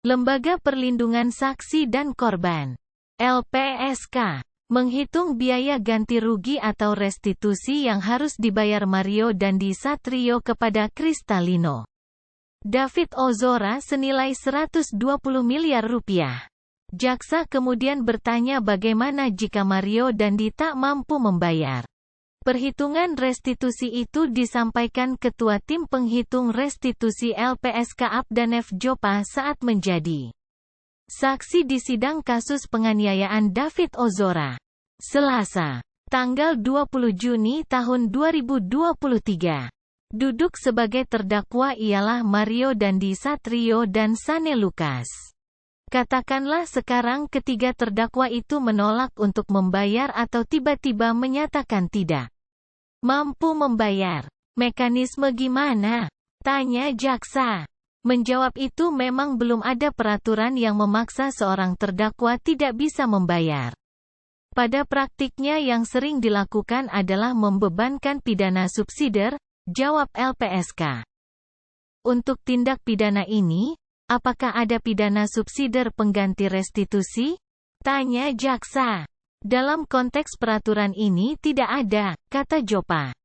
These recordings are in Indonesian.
Lembaga Perlindungan Saksi dan Korban (LPSK) menghitung biaya ganti rugi atau restitusi yang harus dibayar Mario Dandi Satrio kepada Kristalino David Ozora senilai 120 miliar rupiah. Jaksa kemudian bertanya bagaimana jika Mario Dandi tak mampu membayar. Perhitungan restitusi itu disampaikan Ketua Tim Penghitung Restitusi LPSK Abdan F. Jopa saat menjadi saksi di sidang kasus penganiayaan David Ozora. Selasa, tanggal 20 Juni tahun 2023. Duduk sebagai terdakwa ialah Mario Dandi Satrio dan Sane Lukas. Katakanlah sekarang ketiga terdakwa itu menolak untuk membayar atau tiba-tiba menyatakan tidak mampu membayar. Mekanisme gimana? Tanya jaksa. Menjawab itu memang belum ada peraturan yang memaksa seorang terdakwa tidak bisa membayar. Pada praktiknya yang sering dilakukan adalah membebankan pidana subsidiar, jawab LPSK. Untuk tindak pidana ini, apakah ada pidana subsidiar pengganti restitusi? Tanya jaksa. Dalam konteks peraturan ini tidak ada, kata Jopa.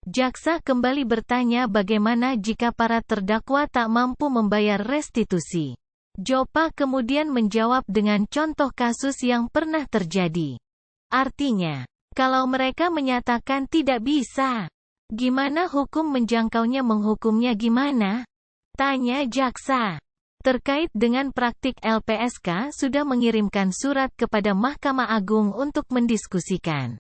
Jaksa kembali bertanya bagaimana jika para terdakwa tak mampu membayar restitusi. Jopa kemudian menjawab dengan contoh kasus yang pernah terjadi. Artinya, kalau mereka menyatakan tidak bisa, gimana hukum menjangkaunya, menghukumnya gimana? Tanya jaksa. Terkait dengan praktik LPSK sudah mengirimkan surat kepada Mahkamah Agung untuk mendiskusikan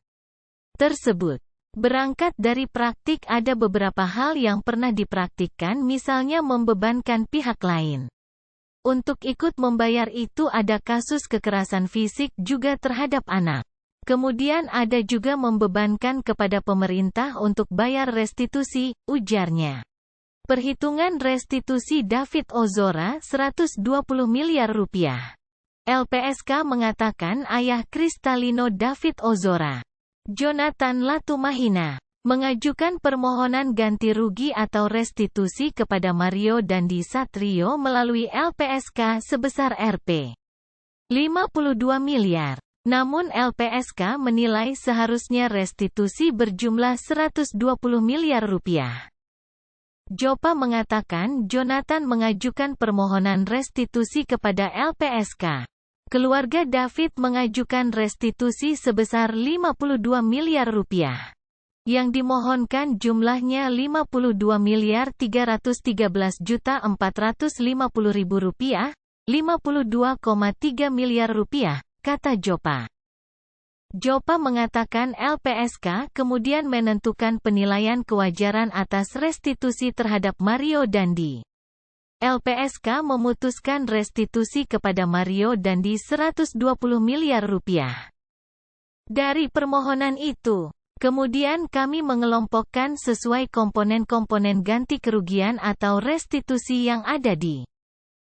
tersebut. Berangkat dari praktik ada beberapa hal yang pernah dipraktikkan, misalnya membebankan pihak lain untuk ikut membayar. Itu ada kasus kekerasan fisik juga terhadap anak. Kemudian ada juga membebankan kepada pemerintah untuk bayar restitusi, ujarnya. Perhitungan restitusi David Ozora 120 miliar rupiah. LPSK mengatakan ayah Kristalino David Ozora, Jonathan Latumahina, mengajukan permohonan ganti rugi atau restitusi kepada Mario Dandi Satrio melalui LPSK sebesar Rp. 52 miliar. Namun LPSK menilai seharusnya restitusi berjumlah 120 miliar rupiah. Jopa mengatakan Jonathan mengajukan permohonan restitusi kepada LPSK. Keluarga David mengajukan restitusi sebesar 52 miliar rupiah. Yang dimohonkan jumlahnya 52 miliar 313 juta 450 ribu rupiah, 52,3 miliar rupiah, kata Jopa. Jopa mengatakan LPSK kemudian menentukan penilaian kewajaran atas restitusi terhadap Mario Dandi. LPSK memutuskan restitusi kepada Mario Dandi 120 miliar rupiah. Dari permohonan itu, kemudian kami mengelompokkan sesuai komponen-komponen ganti kerugian atau restitusi yang ada di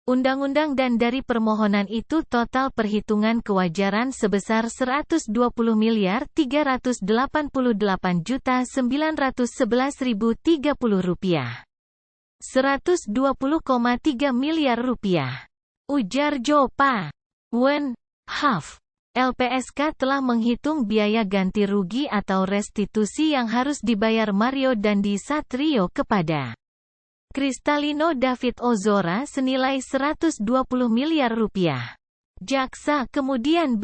undang-undang, dan dari permohonan itu total perhitungan kewajaran sebesar 120 miliar 388 juta 911.030 rupiah. 120,3 miliar rupiah. Ujar Jopa. Half. LPSK telah menghitung biaya ganti rugi atau restitusi yang harus dibayar Mario Dandi Satrio kepada Kristalino David Ozora senilai 120 miliar rupiah. Jaksa kemudian